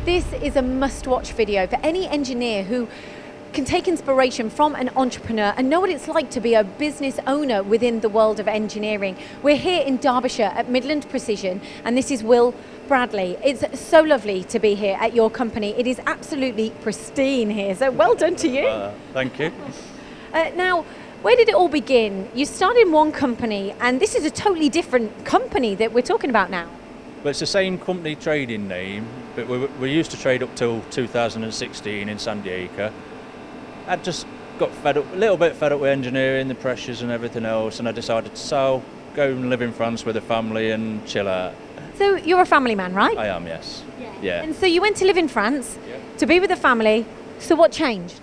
This is a must-watch video for any engineer who can take inspiration from an entrepreneur and know what it's like to be a business owner within the world of engineering. We're here in Derbyshire at Midland Precision, and this is Will Bradley. It's so lovely to be here at your company. It is absolutely pristine here, so well done to you. Thank you. Now, where did it all begin? You started in one company, and this is a totally different company that we're talking about now. Well, it's the same company trading name, but we used to trade up till 2016 in San Diego. I just got fed up, a little bit fed up with engineering, the pressures and everything else, and I decided to sell, go and live in France with a family and chill out. So you're a family man, right? I am, yes. Yeah. And so you went to live in France to be with the family. So what changed?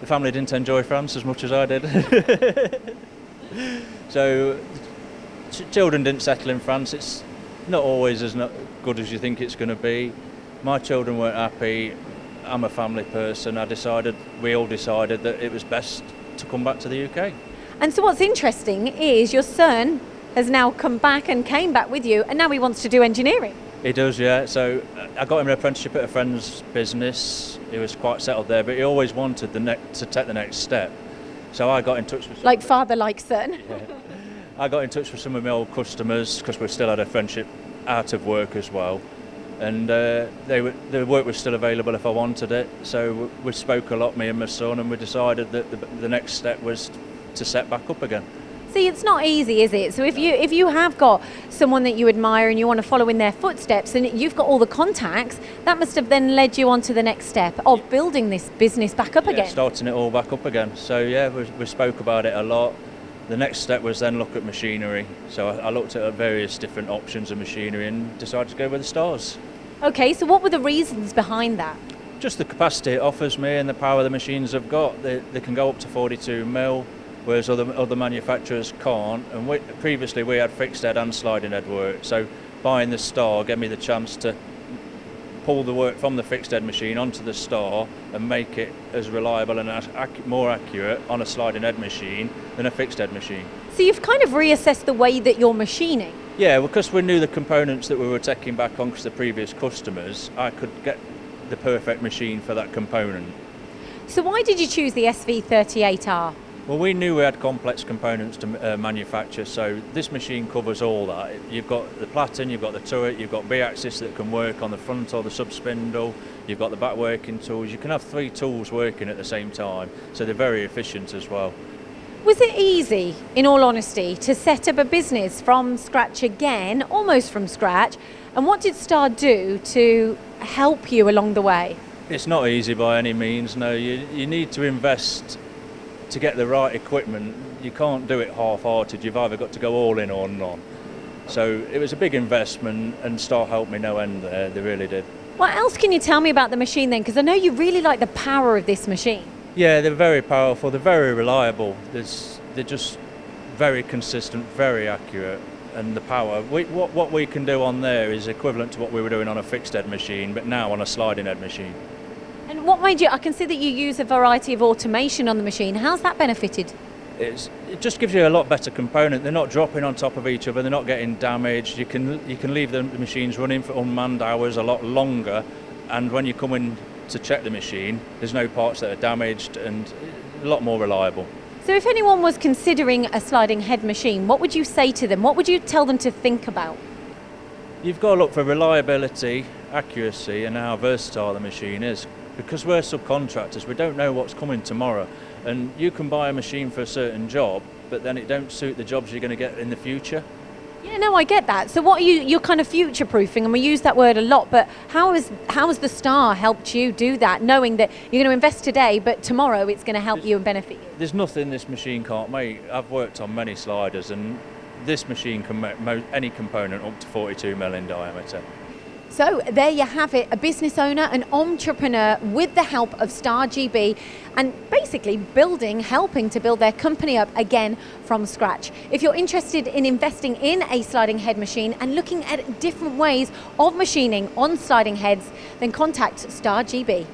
The family didn't enjoy France as much as I did. So children didn't settle in France. It's not always as not good as you think it's going to be. My children weren't happy. I'm a family person. We all decided that it was best to come back to the UK. And so what's interesting is your son has now come back and came back with you, and now he wants to do engineering. He does, yeah. So I got him an apprenticeship at a friend's business. He was quite settled there, but he always wanted to take the next step. So I got in touch with... Like father, like son. Yeah. I got in touch with some of my old customers because we still had a friendship out of work as well. And the work was still available if I wanted it. So we spoke a lot, me and my son, and we decided that the next step was to set back up again. See, it's not easy, is it? So if you have got someone that you admire and you want to follow in their footsteps and you've got all the contacts, that must have then led you on to the next step of building this business back up again. Starting it all back up again. So yeah, we spoke about it a lot. The next step was then look at machinery. So I looked at various different options of machinery and decided to go with the stars. Okay, so what were the reasons behind that? Just the capacity it offers me and the power the machines have got. They can go up to 42 mil, whereas other manufacturers can't. And previously we had fixed head and sliding head work. So buying the star gave me the chance to pull the work from the fixed head machine onto the star and make it as reliable and more accurate on a sliding head machine than a fixed head machine. So you've kind of reassessed the way that you're machining. Yeah, because we knew the components that we were taking back on because the previous customers, I could get the perfect machine for that component. So why did you choose the SV38R? Well, we knew we had complex components to manufacture, so this machine covers all that. You've got the platen, you've got the turret, you've got B-axis that can work on the front or the sub-spindle, you've got the back working tools. You can have 3 tools working at the same time, so they're very efficient as well. Was it easy, in all honesty, to set up a business from scratch again, almost from scratch? And what did Star do to help you along the way? It's not easy by any means, no. You need to invest to get the right equipment. You can't do it half-hearted. You've either got to go all in or none. So it was a big investment, and Star helped me no end there. They really did. What else can you tell me about the machine then? Because I know you really like the power of this machine. Yeah, they're very powerful. They're very reliable. They're just very consistent, very accurate, and the power. What we can do on there is equivalent to what we were doing on a fixed head machine, but now on a sliding head machine. And what made you, I can see that you use a variety of automation on the machine. How's that benefited? It just gives you a lot better component. They're not dropping on top of each other, they're not getting damaged. You can leave the machines running for unmanned hours a lot longer, and when you come in to check the machine, there's no parts that are damaged and a lot more reliable. So if anyone was considering a sliding head machine, what would you say to them? What would you tell them to think about? You've got to look for reliability, accuracy, and how versatile the machine is. Because we're subcontractors, we don't know what's coming tomorrow. And you can buy a machine for a certain job, but then it don't suit the jobs you're going to get in the future. Yeah, no, I get that. So what are you're kind of future-proofing, and we use that word a lot, but how has the Star helped you do that, knowing that you're going to invest today, but tomorrow it's going to help you and benefit you? There's nothing this machine can't make. I've worked on many sliders, and this machine can make any component up to 42 mil in diameter. So there you have it, a business owner, an entrepreneur with the help of Star GB, and basically helping to build their company up again from scratch. If you're interested in investing in a sliding head machine and looking at different ways of machining on sliding heads, then contact Star GB.